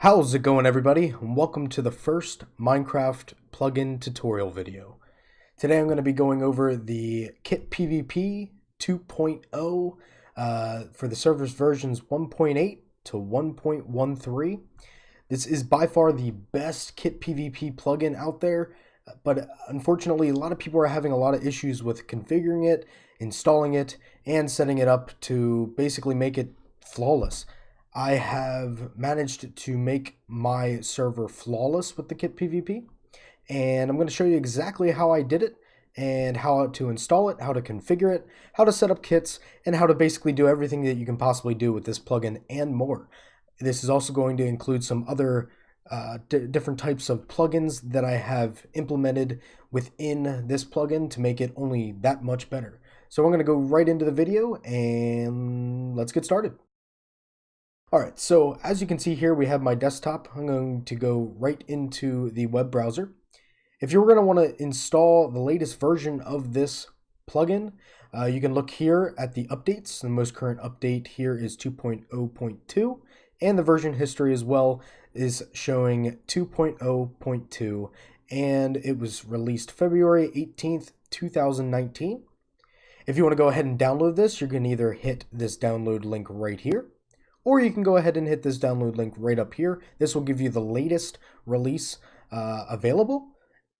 How's it going, everybody? And welcome to the first Minecraft plugin tutorial video. Today I'm going to be going over the KITPVP 2.0 for the server's versions 1.8 to 1.13. This is by far the best KITPVP plugin out there, but unfortunately a lot of people are having a lot of issues with configuring it, installing it, and setting it up to basically make it flawless. I have managed to make my server flawless with the KITPVP, and I'm going to show you exactly how I did it and how to install it, how to configure it, how to set up kits, and how to basically do everything that you can possibly do with this plugin and more. This is also going to include some other different types of plugins that I have implemented within this plugin to make it only that much better. So we're going to go right into the video and let's get started. Alright, so as you can see here, we have my desktop. I'm going to go right into the web browser. If you're going to want to install the latest version of this plugin, you can look here at the updates. The most current update here is 2.0.2, and the version history as well is showing 2.0.2, and it was released February 18th, 2019. If you want to go ahead and download this, you can either hit this download link right here, or you can go ahead and hit this download link right up here. This will give you the latest release available.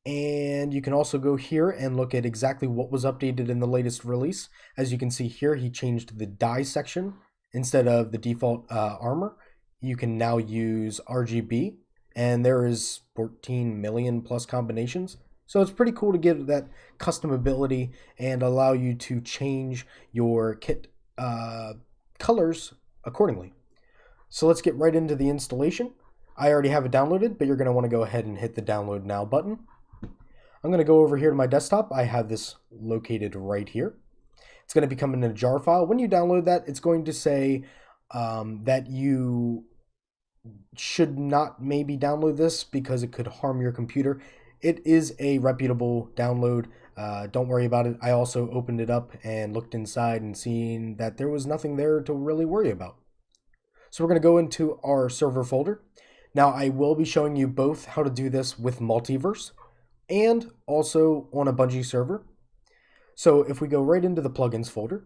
And you can also go here and look at exactly what was updated in the latest release. As you can see here, he changed the dye section. Instead of the default armor, you can now use RGB. And there is 14 million plus combinations. So it's pretty cool to give that customability and allow you to change your kit colors accordingly. So let's get right into the installation. I already have it downloaded, but you're going to want to go ahead and hit the download now button. I'm going to go over here to my desktop. I have this located right here. It's going to become in a jar file. When you download that, it's going to say that you should not maybe download this because it could harm your computer. It is a reputable download. Don't worry about it. I also opened it up and looked inside and seen that there was nothing there to really worry about. So we're going to go into our server folder. Now I will be showing you both how to do this with Multiverse and also on a Bungie server. So if we go right into the plugins folder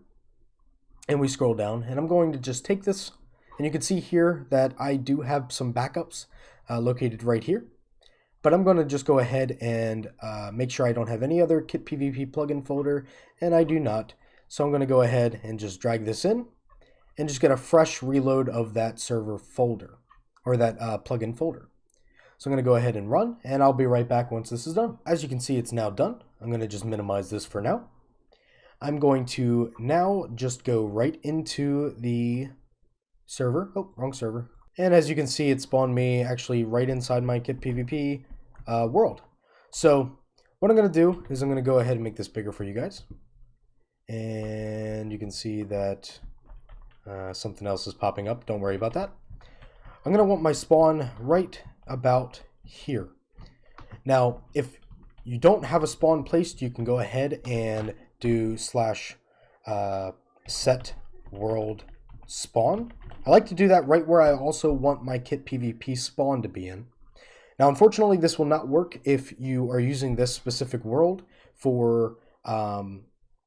and we scroll down, and I'm going to just take this, and you can see here that I do have some backups located right here. But I'm going to just go ahead and make sure I don't have any other KITPVP plugin folder, and I do not. So I'm going to go ahead and just drag this in and just get a fresh reload of that server folder, or that plugin folder. So I'm going to go ahead and run, and I'll be right back once this is done. As you can see, it's now done. I'm going to just minimize this for now. I'm going to now just go right into the server. Oh, wrong server. And as you can see, it spawned me actually right inside my KITPVP world. So what I'm going to do is I'm going to go ahead and make this bigger for you guys. And you can see that something else is popping up. Don't worry about that. I'm going to want my spawn right about here. Now, if you don't have a spawn placed, you can go ahead and do /set world spawn. I like to do that right where I also want my KITPVP spawn to be in. Now, unfortunately, this will not work if you are using this specific world for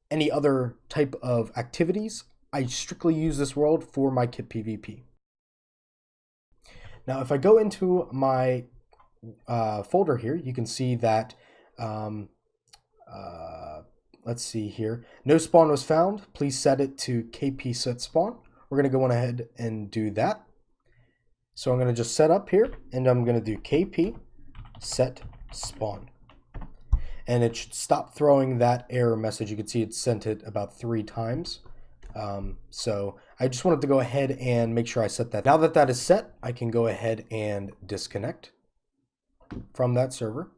any other type of activities. I strictly use this world for my KITPVP. Now, if I go into my folder here, you can see that, let's see here, no spawn was found. Please set it to KP set spawn. We're going to go on ahead and do that. So I'm going to just set up here, and I'm going to do KP set spawn. And it should stop throwing that error message. You can see it sent it about 3 times. So I just wanted to go ahead and make sure I set that. Now that that is set, I can go ahead and disconnect from that server.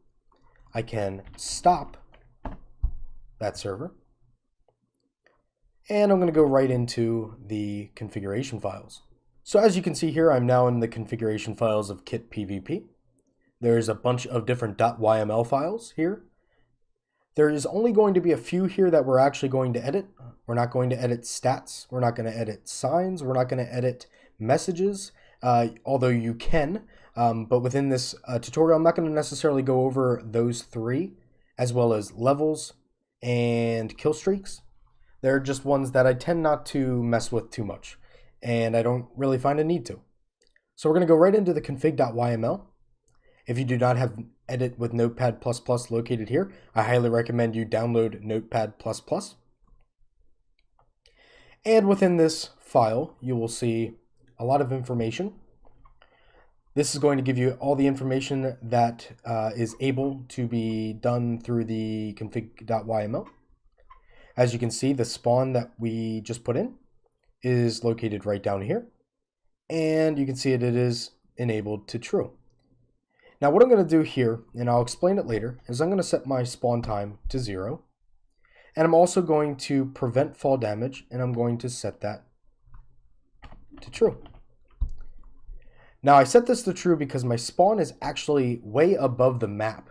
I can stop that server. And I'm going to go right into the configuration files. So as you can see here, I'm now in the configuration files of KITPVP. There's a bunch of different .yml files here. There is only going to be a few here that we're actually going to edit. We're not going to edit stats. We're not going to edit signs. We're not going to edit messages, although you can. But within this tutorial, I'm not going to necessarily go over those three, as well as levels and kill streaks. They're just ones that I tend not to mess with too much, and I don't really find a need to. So we're going to go right into the config.yml. If you do not have edit with Notepad++ located here, I highly recommend you download Notepad++. And within this file, you will see a lot of information. This is going to give you all the information that is able to be done through the config.yml. As you can see, the spawn that we just put in is located right down here. And you can see it is enabled to true. Now what I'm going to do here, and I'll explain it later, is I'm going to set my spawn time to 0. And I'm also going to prevent fall damage, and I'm going to set that to true. Now I set this to true because my spawn is actually way above the map.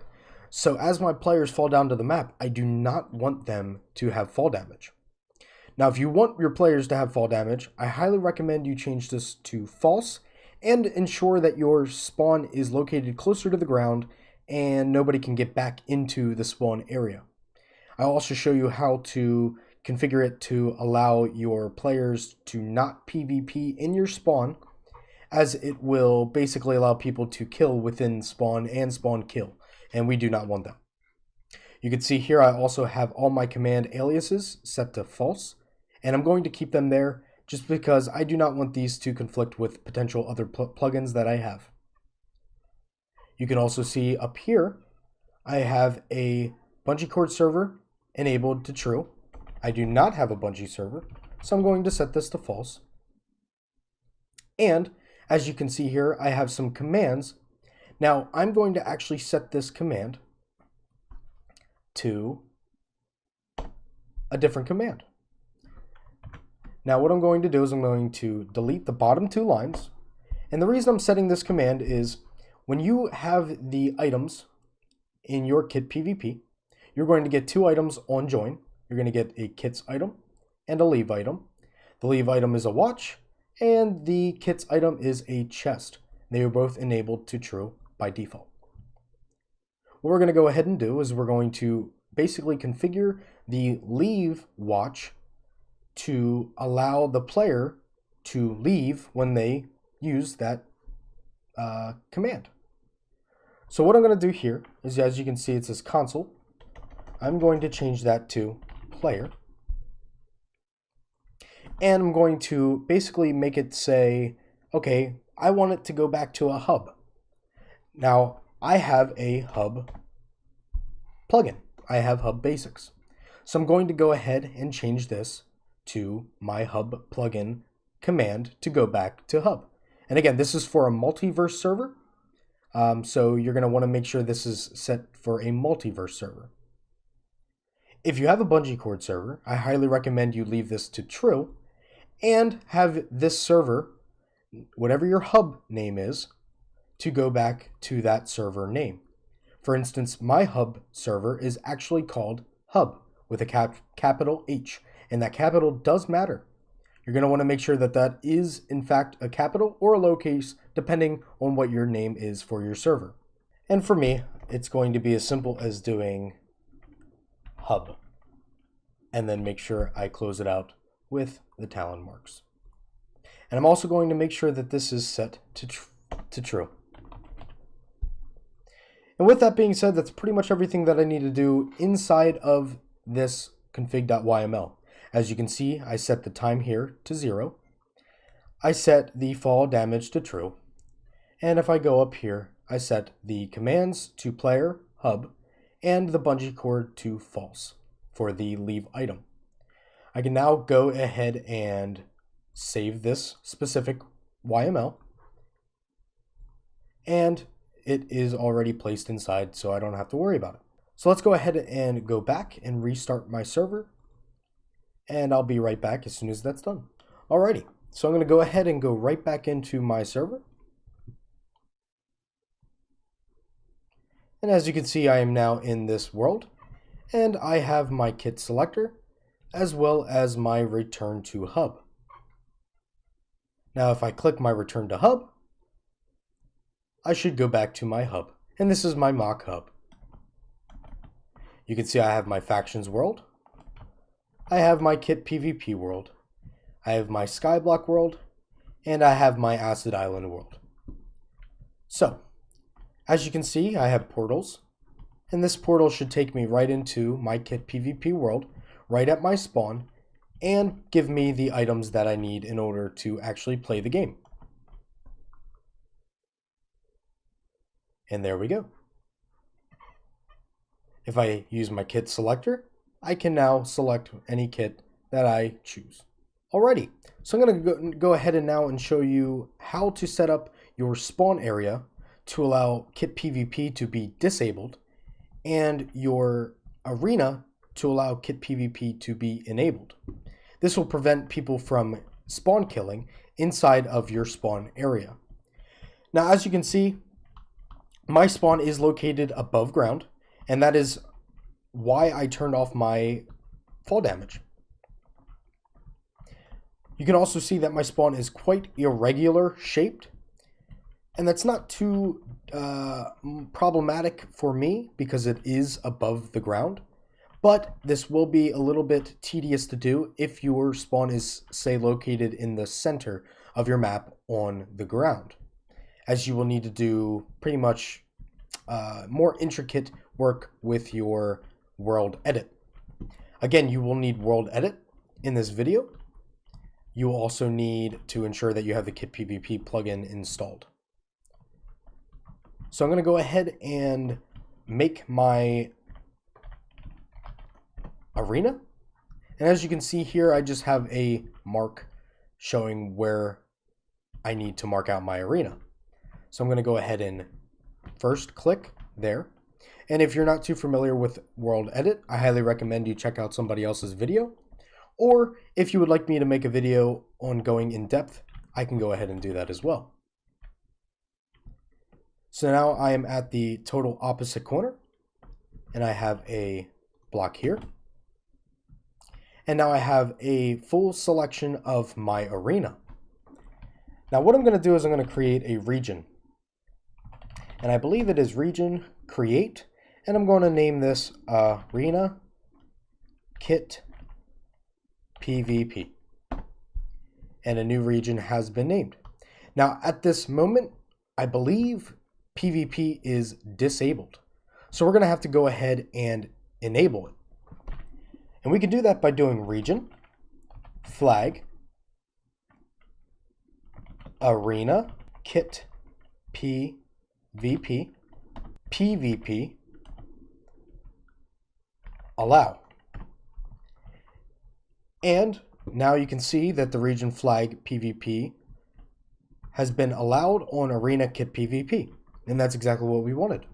So as my players fall down to the map, I do not want them to have fall damage. Now if you want your players to have fall damage, I highly recommend you change this to false and ensure that your spawn is located closer to the ground and nobody can get back into the spawn area. I'll also show you how to configure it to allow your players to not PvP in your spawn, as it will basically allow people to kill within spawn and spawn kill, and we do not want that. You can see here I also have all my command aliases set to false, and I'm going to keep them there just because I do not want these to conflict with potential other plugins that I have. You can also see up here I have a bungee cord server enabled to true. I do not have a bungee server, so I'm going to set this to false. And as you can see here, I have some commands. Now I'm going to actually set this command to a different command. Now what I'm going to do is I'm going to delete the bottom 2 lines. And the reason I'm setting this command is when you have the items in your KITPVP, you're going to get 2 items on join. You're going to get a kits item and a leave item. The leave item is a watch, and the kits item is a chest. They are both enabled to true by default. What we're going to go ahead and do is we're going to basically configure the leave watch to allow the player to leave when they use that command. So what I'm going to do here is, as you can see, it says console. I'm going to change that to player. And I'm going to basically make it say, okay, I want it to go back to a hub. Now, I have a hub plugin. I have hub basics. So I'm going to go ahead and change this to my hub plugin command to go back to hub. And again, this is for a multiverse server. So you're going to want to make sure this is set for a multiverse server. If you have a bungee cord server, I highly recommend you leave this to true and have this server, whatever your hub name is, to go back to that server name. For instance, my hub server is actually called hub with a capital H, and that capital does matter. You're going to want to make sure that that is in fact a capital or a lowercase depending on what your name is for your server. And for me, it's going to be as simple as doing hub, and then make sure I close it out with the Talon marks. And I'm also going to make sure that this is set to true. And with that being said, that's pretty much everything that I need to do inside of this config.yml. As you can see, I set the time here to 0. I set the fall damage to true. And if I go up here, I set the commands to player, hub, and the bungee cord to false for the leave item. I can now go ahead and save this specific YML, and it is already placed inside, so I don't have to worry about it. So let's go ahead and go back and restart my server, and I'll be right back as soon as that's done. Alrighty, so I'm going to go ahead and go right back into my server. And as you can see, I am now in this world, and I have my kit selector as well as my return to hub. Now if I click my return to hub, I should go back to my hub. And this is my mock hub. You can see I have my factions world. I have my KITPVP world. I have my Skyblock world. And I have my Acid Island world. So, as you can see, I have portals. And this portal should take me right into my KITPVP world, right at my spawn, and give me the items that I need in order to actually play the game. And there we go. If I use my kit selector, I can now select any kit that I choose. Alrighty, so I'm going to go ahead and now and show you how to set up your spawn area to allow KITPVP to be disabled and your arena to allow KITPVP to be enabled. This will prevent people from spawn killing inside of your spawn area. Now, as you can see, my spawn is located above ground, and that is why I turned off my fall damage. You can also see that my spawn is quite irregular shaped, and that's not too problematic for me because it is above the ground, but this will be a little bit tedious to do if your spawn is, say, located in the center of your map on the ground, as you will need to do pretty much more intricate work with your world edit. Again, you will need world edit in this video. You will also need to ensure that you have the KITPVP plugin installed. So I'm going to go ahead and make my arena. And as you can see here, I just have a mark showing where I need to mark out my arena. So I'm going to go ahead and first click there. And if you're not too familiar with World Edit, I highly recommend you check out somebody else's video. Or if you would like me to make a video on going in depth, I can go ahead and do that as well. So now I am at the total opposite corner, and I have a block here. And now I have a full selection of my arena. Now what I'm going to do is I'm going to create a region. And I believe it is region create, and I'm going to name this arena KITPVP. And a new region has been named. Now at this moment, I believe PvP is disabled. So we're going to have to go ahead and enable it. And we can do that by doing region, flag, arena, KITPVP, PvP, allow. And now you can see that the region flag PvP has been allowed on arena KITPVP. And that's exactly what we wanted.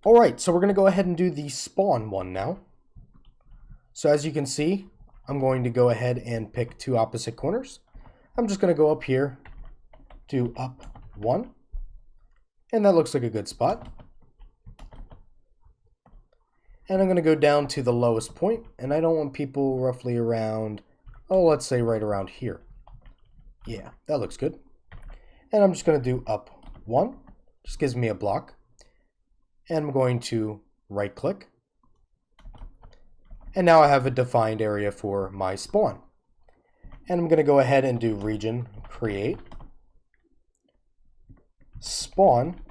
Alright, so we're going to go ahead and do the spawn one now. So as you can see, I'm going to go ahead and pick two opposite corners. I'm just going to go up here, do up one, and that looks like a good spot. And I'm going to go down to the lowest point, and I don't want people roughly around, oh, let's say right around here. Yeah, that looks good. And I'm just going to do up one, just gives me a block. And I'm going to right click. And now I have a defined area for my spawn. And I'm going to go ahead and do region create spawn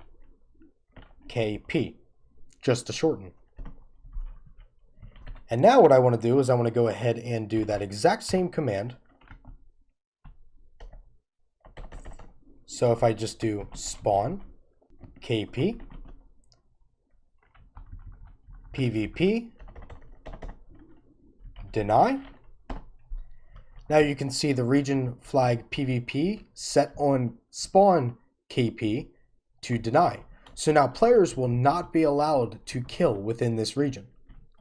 KP, just to shorten. And now what I want to do is I want to go ahead and do that exact same command. So if I just do spawn KP PvP deny. Now you can see the region flag PvP set on spawn KP to deny. So now players will not be allowed to kill within this region,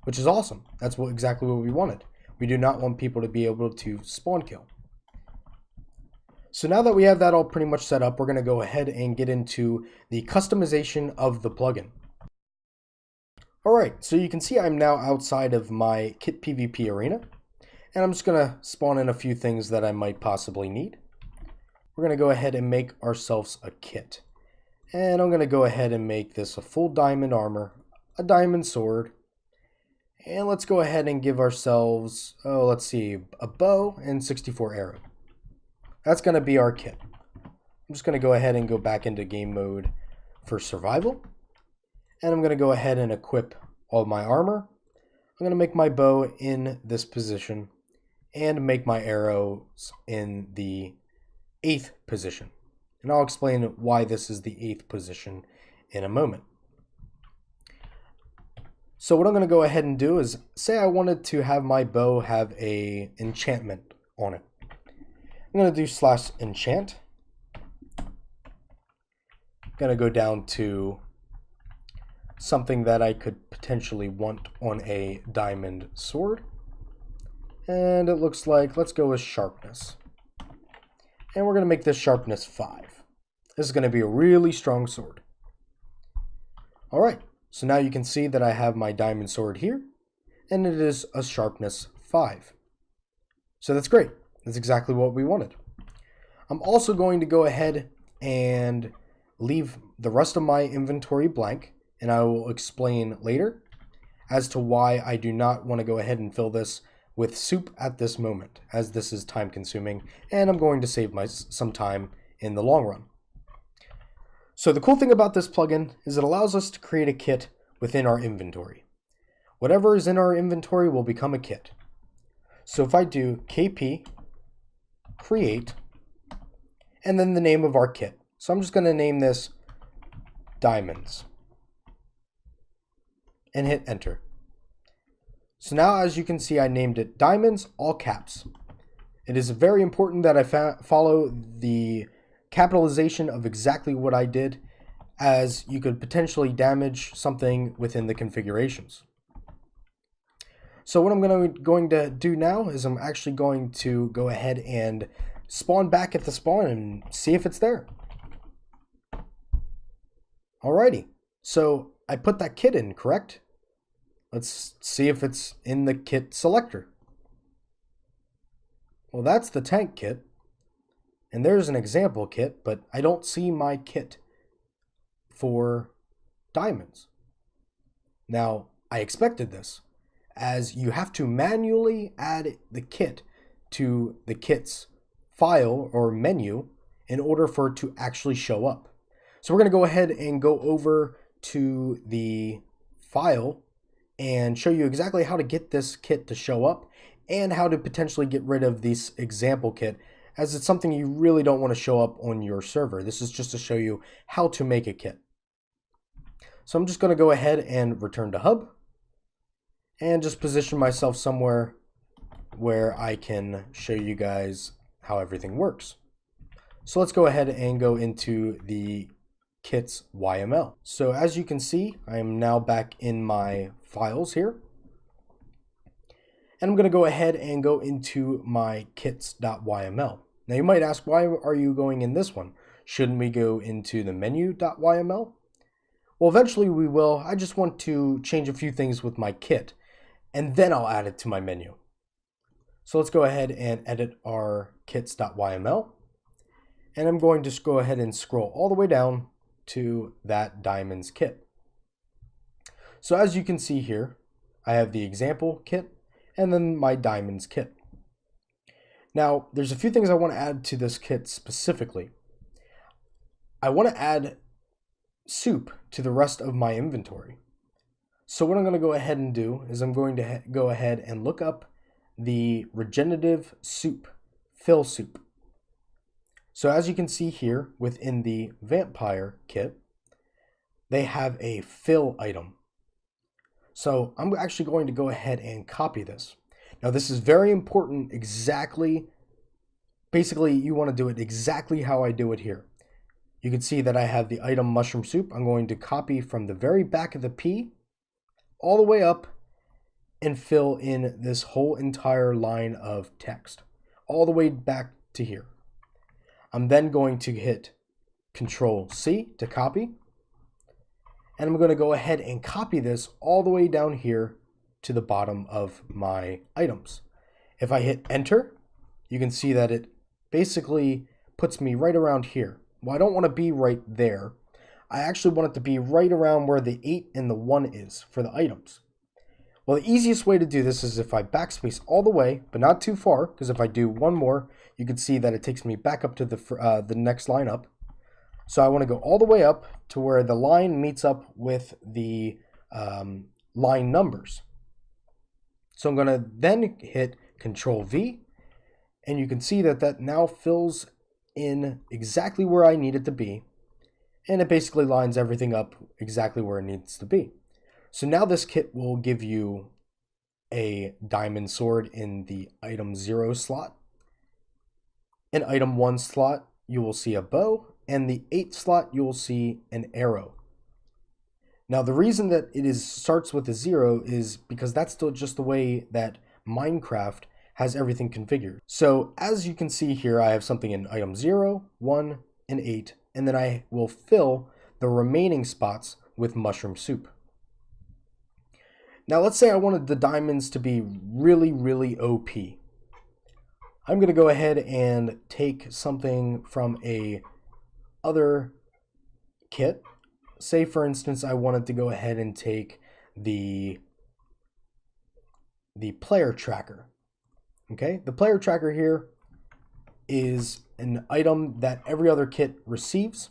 which is awesome. That's exactly what we wanted. We do not want people to be able to spawn kill. So now that we have that all pretty much set up, we're going to go ahead and get into the customization of the plugin. Alright, so you can see I'm now outside of my KITPVP arena, and I'm just going to spawn in a few things that I might possibly need. we're going to go ahead and make ourselves a kit. And I'm going to go ahead and make this a full diamond armor, a diamond sword, and let's go ahead and give ourselves, let's see, a bow and 64 arrow. That's going to be our kit. I'm just going to go ahead and go back into game mode for survival. And I'm going to go ahead and equip all my armor. I'm going to make my bow in this position and make my arrows in the 8th position. And I'll explain why this is the 8th position in a moment. So what I'm going to go ahead and do is, say I wanted to have my bow have a enchantment on it. I'm going to do /enchant. I'm going to go down to something that I could potentially want on a diamond sword. And it looks like, let's go with sharpness. And we're going to make this sharpness 5. This is going to be a really strong sword. Alright, so now you can see that I have my diamond sword here, and it is a sharpness 5. So that's great. That's exactly what we wanted. I'm also going to go ahead and leave the rest of my inventory blank, and I will explain later as to why I do not want to go ahead and fill this with soup at this moment, as this is time consuming, and I'm going to save some time in the long run. So the cool thing about this plugin is it allows us to create a kit within our inventory. Whatever is in our inventory will become a kit. So if I do KP create and then the name of our kit. So I'm just going to name this diamonds and hit enter. So now, as you can see, I named it diamonds, all caps. It is very important that I follow the capitalization of exactly what I did, as you could potentially damage something within the configurations. So what I'm going to do now is I'm actually going to go ahead and spawn back at the spawn and see if it's there. Alrighty, so I put that kit in, correct? Let's see if it's in the kit selector. Well, that's the tank kit. And there's an example kit, but I don't see my kit for diamonds. Now, I expected this, as you have to manually add the kit to the kit's file or menu in order for it to actually show up. So we're going to go ahead and go over to the file and show you exactly how to get this kit to show up and how to potentially get rid of this example kit, as it's something you really don't want to show up on your server. This is just to show you how to make a kit. So I'm just going to go ahead and return to hub and just position myself somewhere where I can show you guys how everything works. So let's go ahead and go into the kit's YML. So as you can see, I am now back in my files here. And I'm going to go ahead and go into my kits.yml. Now you might ask, why are you going in this one? Shouldn't we go into the menu.yml? Well, eventually we will. I just want to change a few things with my kit, and then I'll add it to my menu. So let's go ahead and edit our kits.yml. And I'm going to just go ahead and scroll all the way down to that diamonds kit. So as you can see here, I have the example kit and then my diamonds kit. Now, there's a few things I want to add to this kit specifically. I want to add soup to the rest of my inventory. So what I'm going to go ahead and do is I'm going to go ahead and look up the regenerative soup, fill soup. So as you can see here within the vampire kit, they have a fill item. So I'm actually going to go ahead and copy this. Now this is very important, basically you want to do it exactly how I do it here. You can see that I have the item mushroom soup. I'm going to copy from the very back of the P all the way up and fill in this whole entire line of text all the way back to here. I'm then going to hit Control C to copy. And I'm going to go ahead and copy this all the way down here to the bottom of my items. If I hit enter, you can see that it basically puts me right around here. Well, I don't want to be right there. I actually want it to be right around where the 8 and the 1 is for the items. Well, the easiest way to do this is if I backspace all the way, but not too far, because if I do one more, you can see that it takes me back up to the next line up. So I want to go all the way up to where the line meets up with the line numbers. So I'm going to then hit Control V, and you can see that that now fills in exactly where I need it to be, and it basically lines everything up exactly where it needs to be. So now this kit will give you a diamond sword in the item 0 slot. In item 1 slot, you will see a bow, and the 8 slot, you will see an arrow. Now, the reason that it starts with a 0 is because that's still just the way that Minecraft has everything configured. So as you can see here, I have something in item 0, 1, and 8, and then I will fill the remaining spots with mushroom soup. Now let's say I wanted the diamonds to be really, really OP. I'm going to go ahead and take something from a other kit. Say for instance I wanted to go ahead and take the player tracker. Okay, the player tracker here is an item that every other kit receives,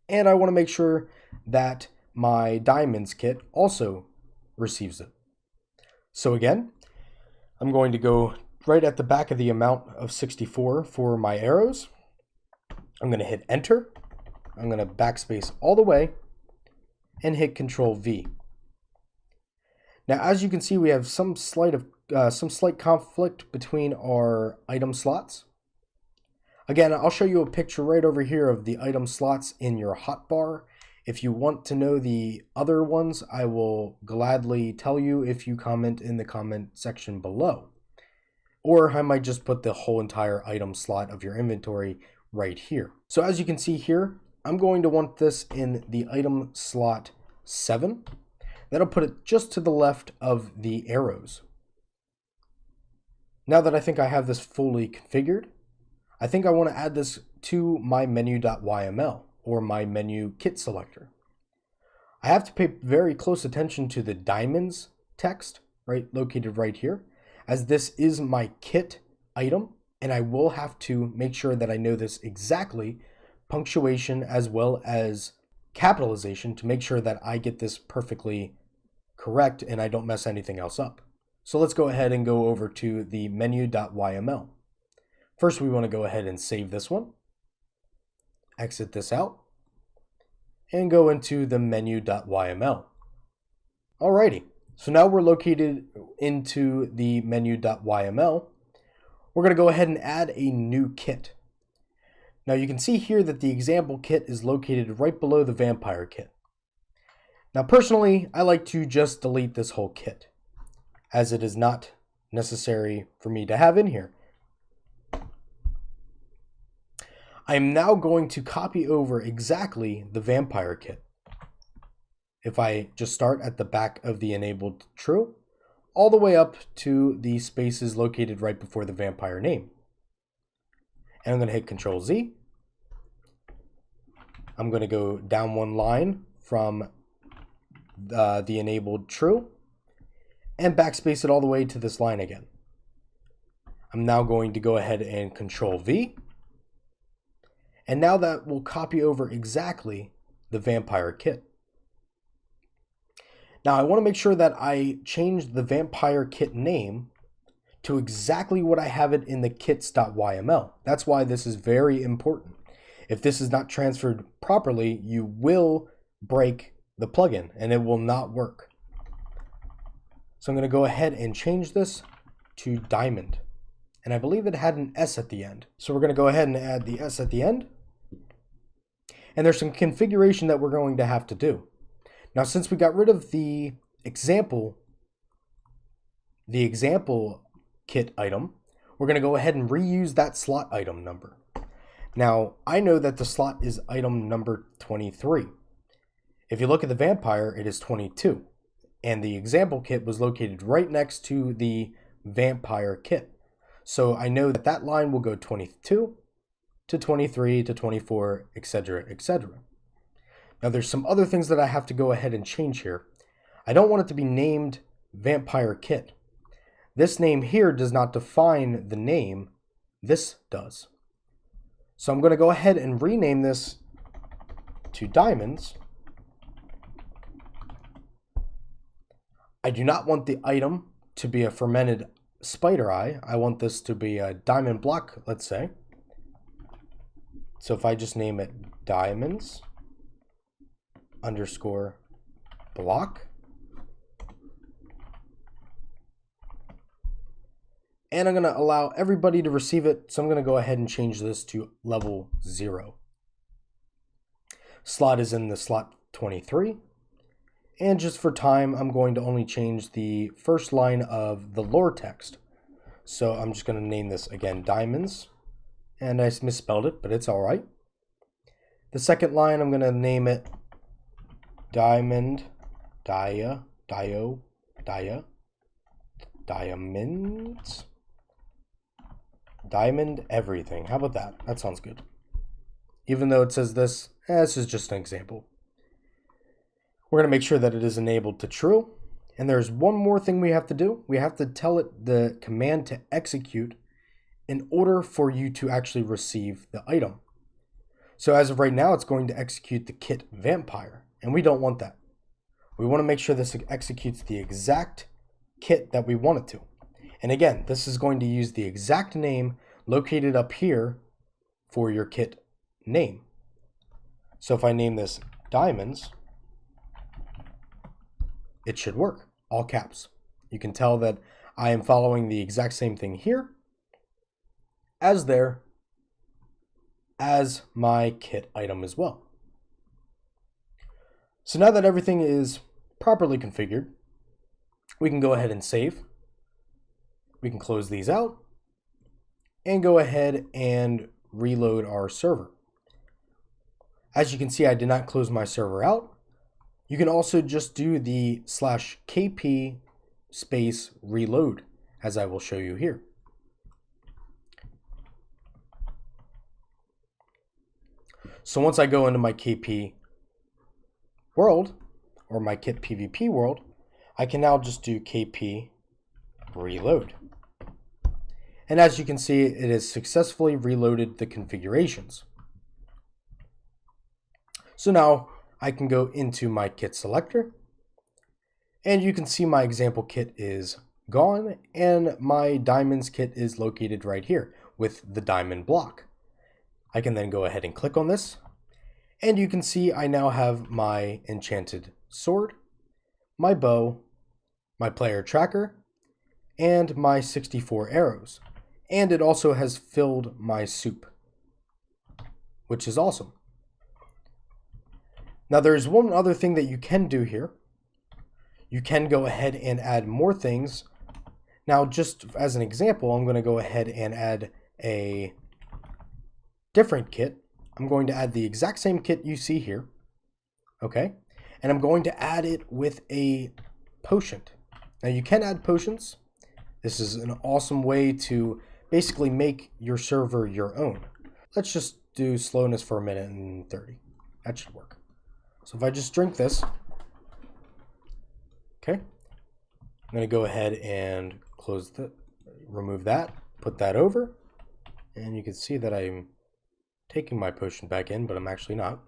and I want to make sure that my diamonds kit also receives it. So again, I'm going to go right at the back of the amount of 64 for my arrows. I'm going to hit enter. I'm going to backspace all the way and hit Control V. Now, as you can see, we have some slight conflict between our item slots. Again, I'll show you a picture right over here of the item slots in your hotbar. If you want to know the other ones, I will gladly tell you if you comment in the comment section below. Or I might just put the whole entire item slot of your inventory right here. So as you can see here, I'm going to want this in the item slot 7. That'll put it just to the left of the arrows. Now that I think I have this fully configured, I think I want to add this to my menu.yml or my menu kit selector. I have to pay very close attention to the diamonds text located right here, as this is my kit item, and I will have to make sure that I know this exactly, punctuation as well as capitalization, to make sure that I get this perfectly correct and I don't mess anything else up. So let's go ahead and go over to the menu.yml. First, we want to go ahead and save this one, exit this out, and go into the menu.yml. Alrighty, so now we're located into the menu.yml. We're going to go ahead and add a new kit. Now you can see here that the example kit is located right below the vampire kit. Now personally, I like to just delete this whole kit, as it is not necessary for me to have in here. I'm now going to copy over exactly the vampire kit. If I just start at the back of the enabled true, all the way up to the spaces located right before the vampire name. And I'm going to hit Control Z. I'm going to go down one line from the enabled true and backspace it all the way to this line again. I'm now going to go ahead and Control V. And now that will copy over exactly the vampire kit. Now I want to make sure that I change the vampire kit name to exactly what I have it in the kits.yml. That's why this is very important. If this is not transferred properly, you will break the plugin and it will not work. So I'm going to go ahead and change this to diamond. And I believe it had an S at the end. So we're going to go ahead and add the S at the end. And there's some configuration that we're going to have to do. Now, since we got rid of the example kit item, we're going to go ahead and reuse that slot item number. Now, I know that the slot is item number 23. If you look at the vampire, it is 22. And the example kit was located right next to the vampire kit. So I know that that line will go 22, to 23 to 24, etc., etc. Now there's some other things that I have to go ahead and change here. I don't want it to be named Vampire Kit. This name here does not define the name. This does. So I'm going to go ahead and rename this to Diamonds. I do not want the item to be a fermented spider eye. I want this to be a diamond block, let's say. So if I just name it Diamonds underscore block. And I'm going to allow everybody to receive it. So I'm going to go ahead and change this to level 0. Slot is in the slot 23. And just for time, I'm going to only change the first line of the lore text. So I'm just going to name this again Diamonds. And I misspelled it, but it's all right. The second line, I'm going to name it Diamond, Diamonds, Diamond everything. How about that? That sounds good. Even though it says this, this is just an example. We're going to make sure that it is enabled to true. And there's one more thing we have to do. We have to tell it the command to execute in order for you to actually receive the item. So as of right now, it's going to execute the Kit Vampire, and we don't want that. We want to make sure this executes the exact kit that we want it to. And again, this is going to use the exact name located up here for your kit name. So if I name this Diamonds, it should work, all caps. You can tell that I am following the exact same thing here as there as my kit item as well. So now that everything is properly configured, we can go ahead and save. We can close these out and go ahead and reload our server. As you can see, I did not close my server out. You can also just do the /kp space reload, as I will show you here. So once I go into my KP world, or my KITPVP world, I can now just do KP reload. And as you can see, it has successfully reloaded the configurations. So now I can go into my kit selector, and you can see my example kit is gone, and my diamonds kit is located right here with the diamond block. I can then go ahead and click on this, and you can see I now have my enchanted sword, my bow, my player tracker, and my 64 arrows. And it also has filled my soup, which is awesome. Now there's one other thing that you can do here. You can go ahead and add more things. Now just as an example, I'm going to go ahead and add a different kit. I'm going to add the exact same kit you see here. Okay. And I'm going to add it with a potion. Now you can add potions. This is an awesome way to basically make your server your own. Let's just do slowness for a minute and 30. That should work. So if I just drink this, okay, I'm going to go ahead and remove that, put that over, and you can see that I'm taking my potion back in, but I'm actually not.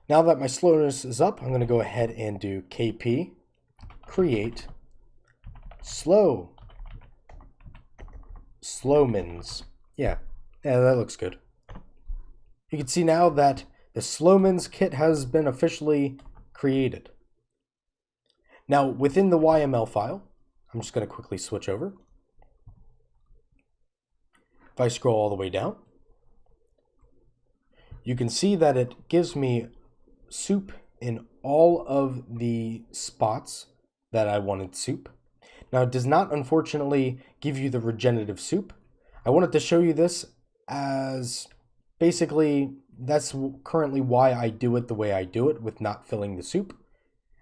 Now that my slowness is up, I'm going to go ahead and do KP create Slowmans. Yeah, that looks good. You can see now that the Slowmans kit has been officially created. Now within the YML file, I'm just going to quickly switch over. If I scroll all the way down, you can see that it gives me soup in all of the spots that I wanted soup. Now it does not unfortunately give you the regenerative soup. I wanted to show you this as basically that's currently why I do it the way I do it with not filling the soup,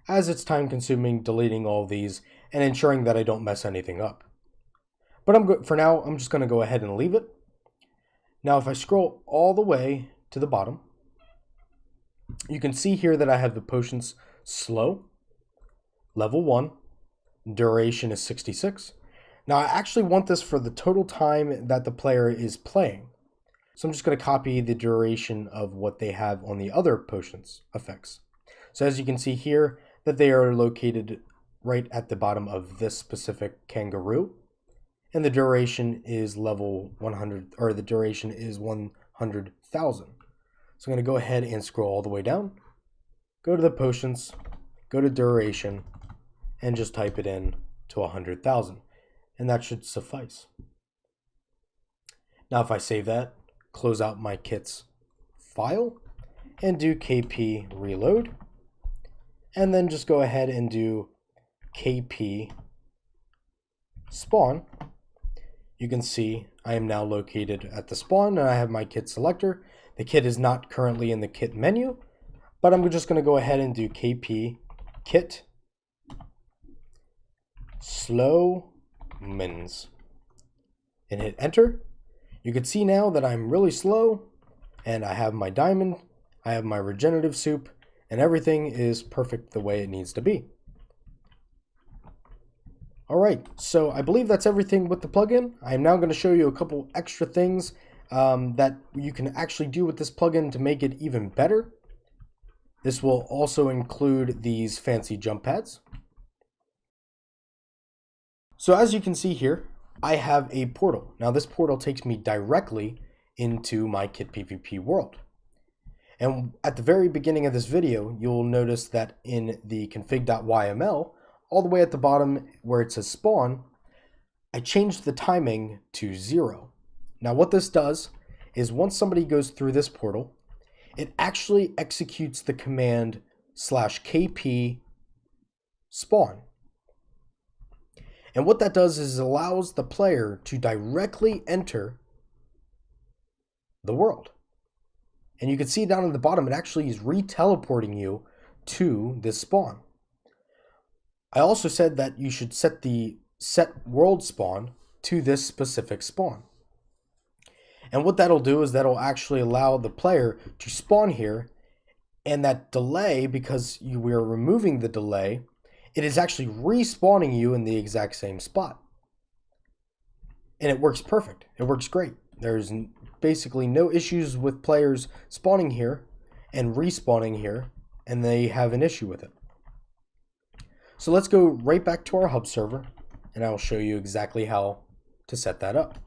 as it's time consuming deleting all of these and ensuring that I don't mess anything up. But for now, I'm just going to go ahead and leave it. Now if I scroll all the way to the bottom, you can see here that I have the potions slow, level 1, duration is 66. Now I actually want this for the total time that the player is playing. So I'm just going to copy the duration of what they have on the other potions effects. So as you can see here that they are located right at the bottom of this specific kangaroo. And the duration is level 100, or the duration is 100,000. So I'm going to go ahead and scroll all the way down, go to the potions, go to duration, and just type it in to 100,000. And that should suffice. Now if I save that, close out my kit's file, and do KP reload, and then just go ahead and do KP spawn, you can see I am now located at the spawn and I have my kit selector. The kit is not currently in the kit menu, but I'm just going to go ahead and do KP kit slow mins and hit enter. You can see now that I'm really slow and I have my diamond, I have my regenerative soup, and everything is perfect the way it needs to be. Alright, so I believe that's everything with the plugin. I'm now going to show you a couple extra things that you can actually do with this plugin to make it even better. This will also include these fancy jump pads. So as you can see here, I have a portal. Now this portal takes me directly into my KITPVP world. And at the very beginning of this video, you'll notice that in the config.yml, all the way at the bottom where it says spawn, I changed the timing to 0. Now what this does is once somebody goes through this portal, it actually executes the command /kp spawn. And what that does is it allows the player to directly enter the world. And you can see down at the bottom, it actually is re-teleporting you to this spawn. I also said that you should set the set world spawn to this specific spawn. And what that'll do is that'll actually allow the player to spawn here, and that delay, because we are removing the delay, it is actually respawning you in the exact same spot. And it works perfect. It works great. There's basically no issues with players spawning here and respawning here, and they have an issue with it. So let's go right back to our hub server, and I will show you exactly how to set that up.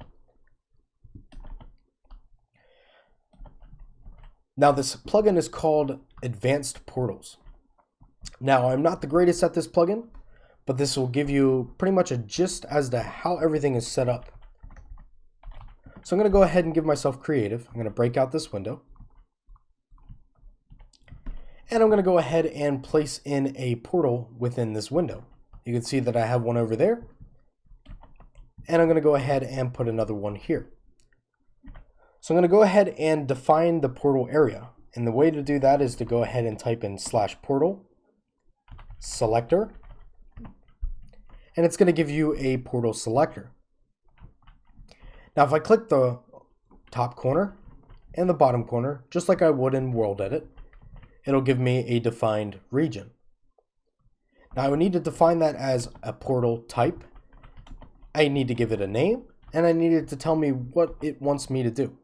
Now this plugin is called Advanced Portals. Now I'm not the greatest at this plugin, but this will give you pretty much a gist as to how everything is set up. So I'm going to go ahead and give myself creative. I'm going to break out this window. And I'm going to go ahead and place in a portal within this window. You can see that I have one over there. And I'm going to go ahead and put another one here. So I'm going to go ahead and define the portal area. And the way to do that is to go ahead and type in /portal selector. And it's going to give you a portal selector. Now if I click the top corner and the bottom corner, just like I would in World Edit, it'll give me a defined region. Now I would need to define that as a portal type. I need to give it a name, and I need it to tell me what it wants me to do.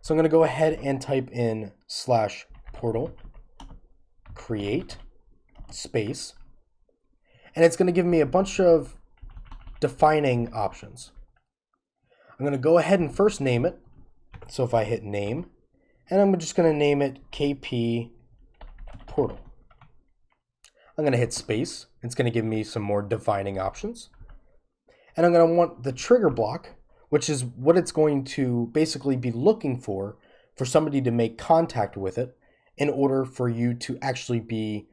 So I'm going to go ahead and type in /portal create space, and it's going to give me a bunch of defining options. I'm going to go ahead and first name it. So if I hit name, and I'm just going to name it KP portal. I'm going to hit space. It's going to give me some more defining options. And I'm going to want the trigger block, which is what it's going to basically be looking for somebody to make contact with it in order for you to actually be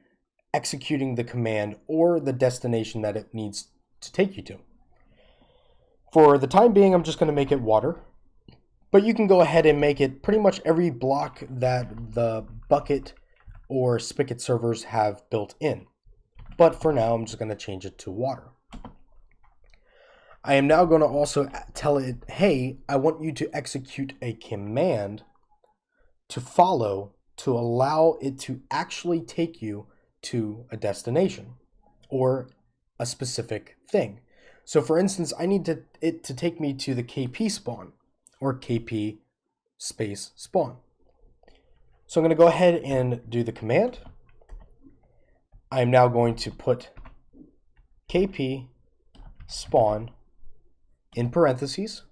executing the command or the destination that it needs to take you to. For the time being, I'm just going to make it water, but you can go ahead and make it pretty much every block that the bucket or spigot servers have built in. But for now, I'm just going to change it to water. I am now going to also tell it, hey, I want you to execute a command to follow to allow it to actually take you to a destination or a specific thing. So for instance, I need it to take me to the KP spawn or KP space spawn. So I'm going to go ahead and do the command. I'm now going to put KP spawn in parentheses,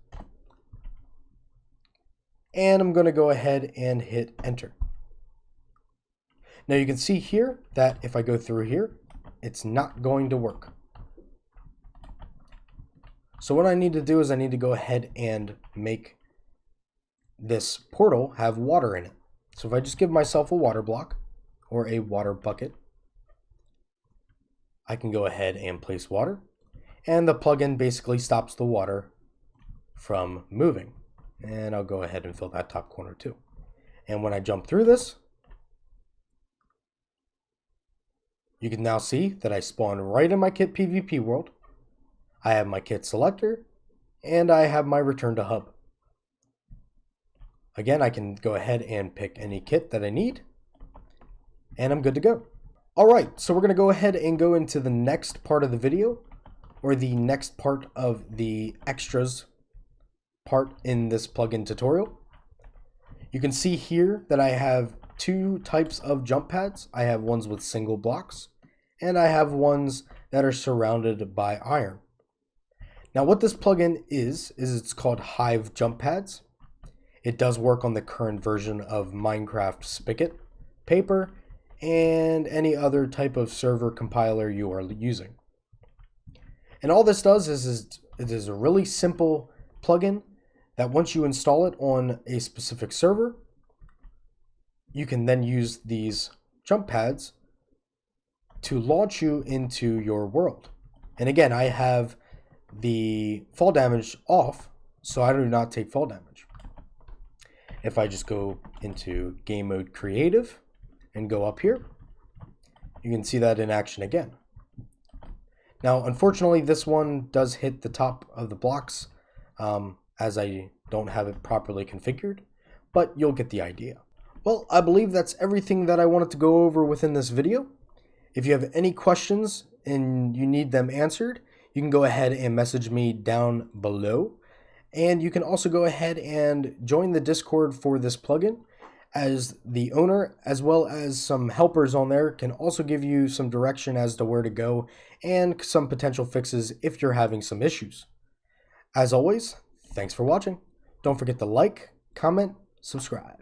and I'm going to go ahead and hit enter. Now you can see here that if I go through here, it's not going to work. So what I need to do is I need to go ahead and make this portal have water in it. So if I just give myself a water block or a water bucket, I can go ahead and place water, and the plugin basically stops the water from moving. And I'll go ahead and fill that top corner too. And when I jump through this, you can now see that I spawn right in my KITPVP world. I have my kit selector, and I have my return to hub. Again, I can go ahead and pick any kit that I need, and I'm good to go. All right, so we're going to go ahead and go into the next part of the video, or the next part of the extras part in this plugin tutorial. You can see here that I have two types of jump pads. I have ones with single blocks, and I have ones that are surrounded by iron. Now what this plugin is it's called Hive jump pads. It does work on the current version of Minecraft Spigot, Paper, and any other type of server compiler you are using. And all this does is it is a really simple plugin that once you install it on a specific server, you can then use these jump pads to launch you into your world. And again, I have the fall damage off, so I do not take fall damage. If I just go into game mode creative and go up here, you can see that in action again. Now, unfortunately, this one does hit the top of the blocks as I don't have it properly configured, but you'll get the idea. Well, I believe that's everything that I wanted to go over within this video. If you have any questions and you need them answered, you can go ahead and message me down below. And you can also go ahead and join the Discord for this plugin, as the owner, as well as some helpers on there, can also give you some direction as to where to go and some potential fixes if you're having some issues. As always, thanks for watching. Don't forget to like, comment, subscribe.